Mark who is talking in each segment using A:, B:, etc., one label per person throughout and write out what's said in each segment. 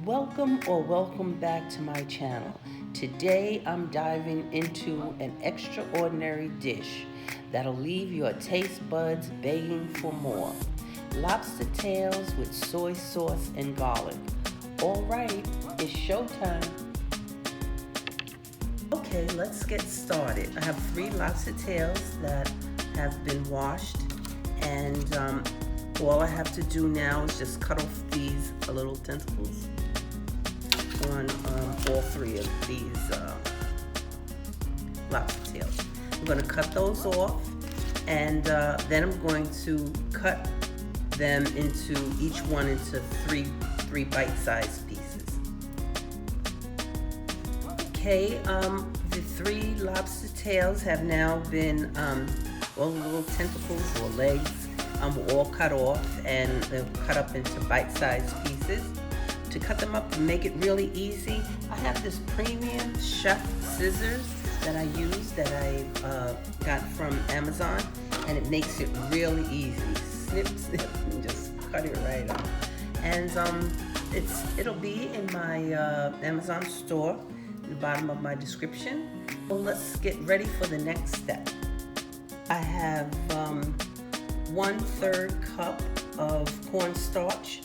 A: Welcome back to my channel. Today I'm diving into an extraordinary dish that'll leave your taste buds begging for more. Lobster tails with soy sauce and garlic. All right, it's showtime. Okay, let's get started. I have 3 lobster tails that have been washed, and all I have to do now is just cut off these little tentacles on all 3 of these lobster tails. I'm going to cut those off, and then I'm going to cut them into each one into three bite-sized pieces. Okay, the 3 lobster tails have now been all the little tentacles or legs were all cut off, and they're cut up into bite-sized pieces. To cut them up and make it really easy, I have this premium chef scissors that I use that I got from Amazon, and it makes it really easy. Snip, snip, and just cut it right up. And it'll be in my Amazon store, in the bottom of my description. So let's get ready for the next step. I have 1/3 cup of cornstarch.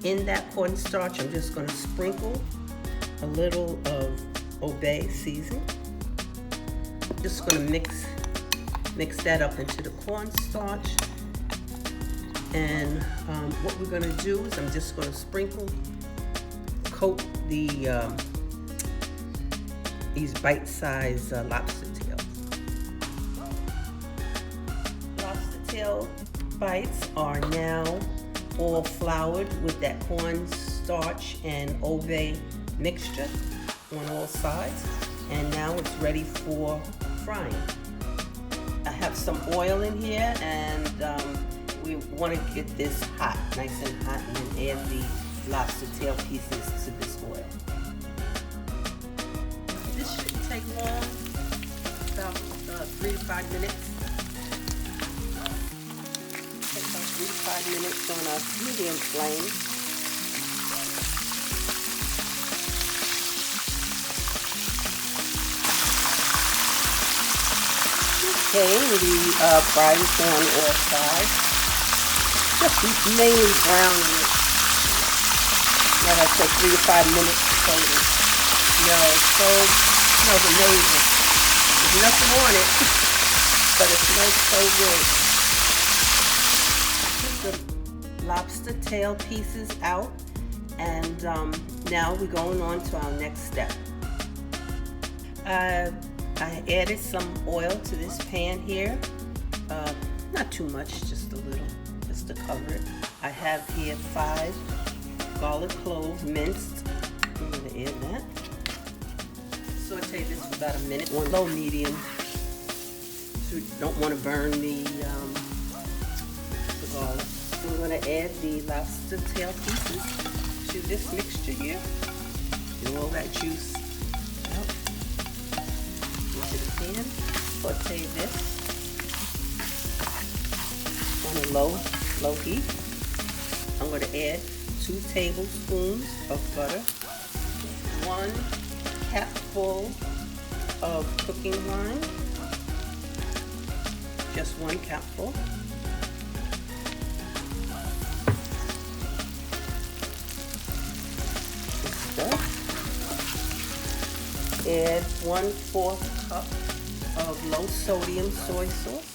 A: In that cornstarch, I'm just going to sprinkle a little of Obey seasoning. Just going to mix that up into the cornstarch. And what we're going to do is I'm just going to coat these bite-sized lobster tails. Lobster tail bites are now all floured with that cornstarch and Obey mixture on all sides, and now it's ready for frying. I have some oil in here, and we want to get this hot, nice and hot, and then add the lobster tail pieces to this oil. This shouldn't take long, about 3 to 5 minutes. 3 to 5 minutes on a medium flame. Okay, the frying pan on all sides. Just mainly browning it. Like I said, 3 to 5 minutes total. It smells amazing. There's nothing on it, but it smells so good. The lobster tail pieces out, and now we're going on to our next step. I added some oil to this pan here, not too much, just a little, just to cover it. I have here 5 garlic cloves minced. I'm going to add that. Saute this for about a minute on low medium, so you don't want to burn the garlic. I'm going to add the lobster tail pieces to this mixture here. Get all that juice out into the pan. Saute this on a low heat. I'm going to add 2 tablespoons of butter, 1 capful of cooking wine, just 1 capful. Add 1/4 cup of low sodium soy sauce.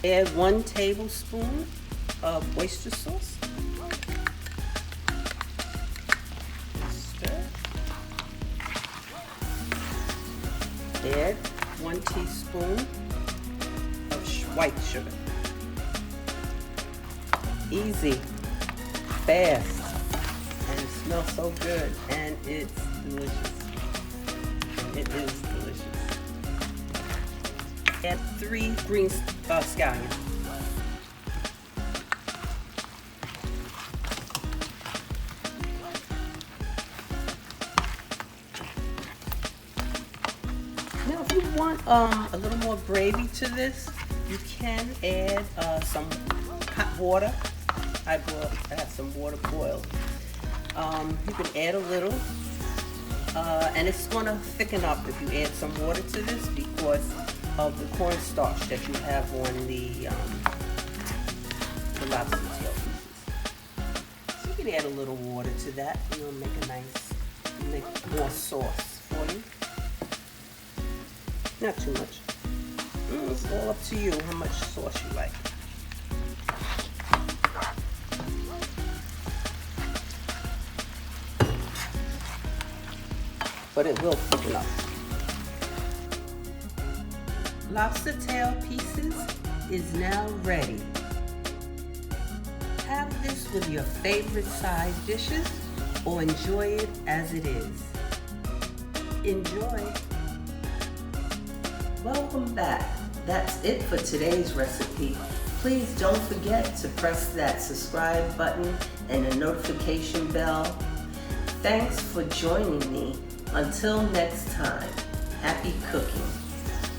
A: Add 1 tablespoon of oyster sauce. Stir. Add 1 teaspoon white sugar. Easy, fast, and it smells so good, and it's delicious. It is delicious. Add 3 green scallions. want a little more gravy to this, you can add some hot water. I have some water boiled. You can add a little, and it's going to thicken up if you add some water to this because of the cornstarch that you have on the lobster tail pieces. So you can add a little water to that. It'll make more sauce for you. Not too much. It's all up to you how much sauce you like. But it will thicken up. Lobster tail pieces is now ready. Have this with your favorite side dishes or enjoy it as it is. Enjoy. Welcome back. That's it for today's recipe. Please don't forget to press that subscribe button and the notification bell. Thanks for joining me. Until next time, happy cooking.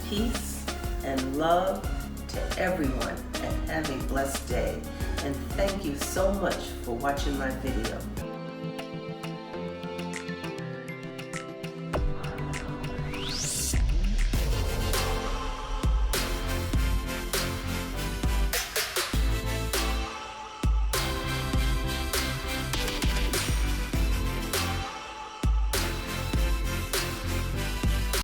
A: Peace and love to everyone and have a blessed day. And thank you so much for watching my video.